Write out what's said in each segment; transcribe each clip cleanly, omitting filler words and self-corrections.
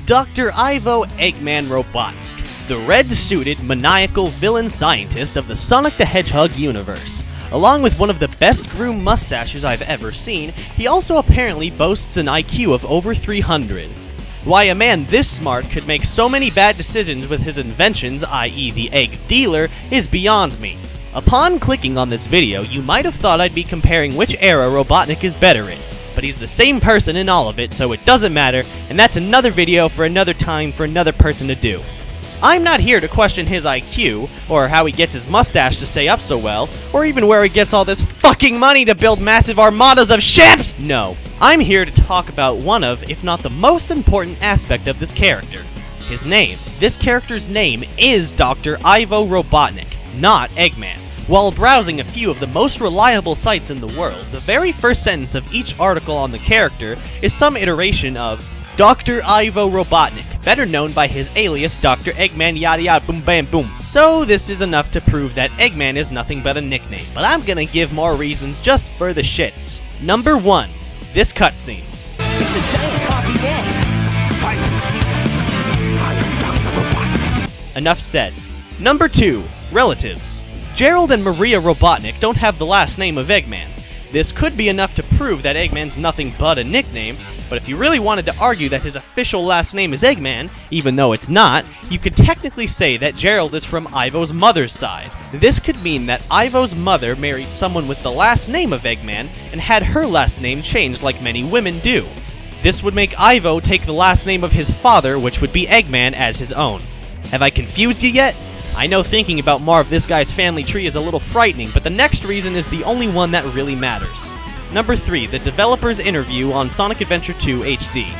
Dr. Eggman Robotnik, the red-suited, maniacal villain scientist of the Sonic the Hedgehog universe. Along with one of the best-groomed mustaches I've ever seen, he also apparently boasts an IQ of over 300. Why a man this smart could make so many bad decisions with his inventions, i.e. the egg dealer, is beyond me. Upon clicking on this video, you might have thought I'd be comparing which era Robotnik is better in. But he's the same person in all of it, so it doesn't matter, and that's another video for another time for another person to do. I'm not here to question his IQ, or how he gets his mustache to stay up so well, or even where he gets all this fucking money to build massive armadas of ships! No, I'm here to talk about one of, if not the most important aspect of this character. His name. This character's name is Dr. Robotnik, not Eggman. While browsing a few of the most reliable sites in the world, the very first sentence of each article on the character is some iteration of Dr. Robotnik, better known by his alias Dr. Eggman yada yada boom bam boom. So this is enough to prove that Eggman is nothing but a nickname, but I'm gonna give more reasons just for the shits. Number 1. This cutscene. Enough said. Number 2. Relatives. Gerald and Maria Robotnik don't have the last name of Eggman. This could be enough to prove that Eggman's nothing but a nickname, but if you really wanted to argue that his official last name is Eggman, even though it's not, you could technically say that Gerald is from Ivo's mother's side. This could mean that Ivo's mother married someone with the last name of Eggman and had her last name changed like many women do. This would make Ivo take the last name of his father, which would be Eggman, as his own. Have I confused you yet? I know thinking about more of this guy's family tree is a little frightening, but the next reason is the only one that really matters. Number 3, the developer's interview on Sonic Adventure 2 HD.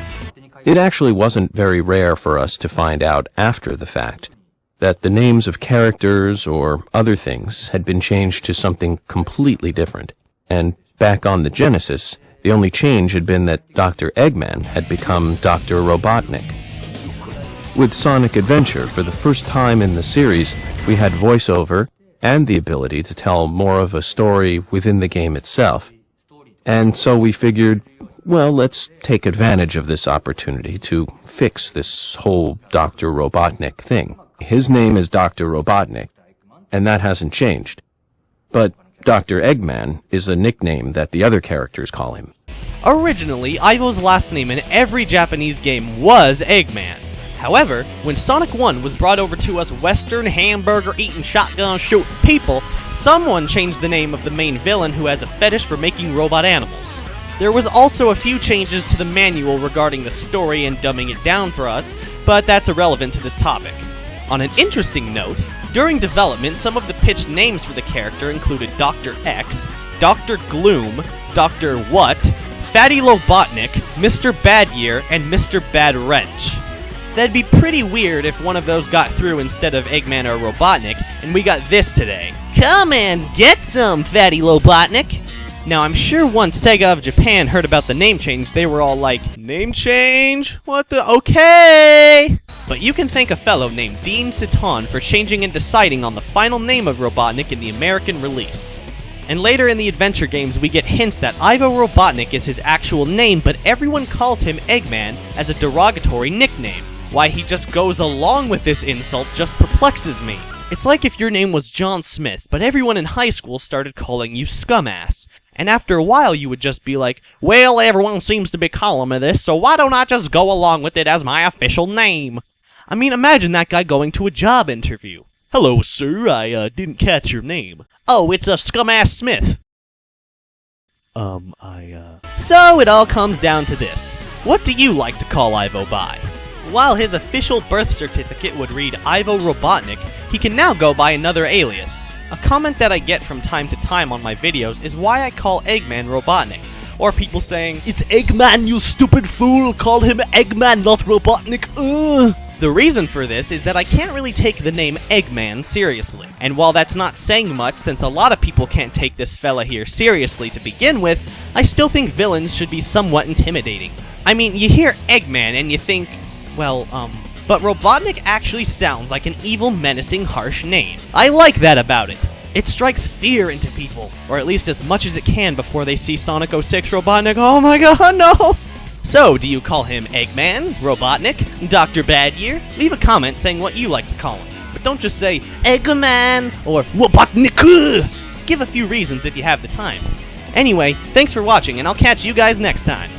It actually wasn't very rare for us to find out after the fact that the names of characters or other things had been changed to something completely different. And back on the Genesis, the only change had been that Dr. Eggman had become Dr. Robotnik. With Sonic Adventure, for the first time in the series, we had voiceover and the ability to tell more of a story within the game itself. And so we figured, well, let's take advantage of this opportunity to fix this whole Dr. Robotnik thing. His name is Dr. Robotnik, and that hasn't changed. But Dr. Eggman is a nickname that the other characters call him. Originally, Ivo's last name in every Japanese game was Eggman. However, when Sonic 1 was brought over to us Western hamburger-eating shotgun-shooting people, someone changed the name of the main villain who has a fetish for making robot animals. There was also a few changes to the manual regarding the story and dumbing it down for us, but that's irrelevant to this topic. On an interesting note, during development, some of the pitched names for the character included Dr. X, Dr. Gloom, Dr. What, Fatty Lobotnik, Mr. Badyear, and Mr. Bad Wrench. That'd be pretty weird if one of those got through instead of Eggman or Robotnik, and we got this today. Come and get some, Fatty Lobotnik! Now, I'm sure once Sega of Japan heard about the name change, they were all like, name change? What the? Okay! But you can thank a fellow named Dean Citon for changing and deciding on the final name of Robotnik in the American release. And later in the adventure games, we get hints that Ivo Robotnik is his actual name, but everyone calls him Eggman as a derogatory nickname. Why he just goes along with this insult just perplexes me. It's like if your name was John Smith, but everyone in high school started calling you Scumass. And after a while you would just be like, well, everyone seems to be calling me this, so why don't I just go along with it as my official name? I mean, imagine that guy going to a job interview. Hello, sir, I didn't catch your name. Oh, it's a Scumass Smith. So it all comes down to this. What do you like to call Ivo by? While his official birth certificate would read Ivo Robotnik, he can now go by another alias. A comment that I get from time to time on my videos is why I call Eggman Robotnik, or people saying, "It's Eggman, you stupid fool, call him Eggman, not Robotnik, ugh." The reason for this is that I can't really take the name Eggman seriously. And while that's not saying much since a lot of people can't take this fella here seriously to begin with, I still think villains should be somewhat intimidating. I mean, you hear Eggman and you think, well, but Robotnik actually sounds like an evil, menacing, harsh name. I like that about it. It strikes fear into people, or at least as much as it can before they see Sonic 06 Robotnik. Oh my god, no! So, do you call him Eggman, Robotnik, Dr. Badyear? Leave a comment saying what you like to call him. But don't just say Eggman or Robotnik. Give a few reasons if you have the time. Anyway, thanks for watching, and I'll catch you guys next time.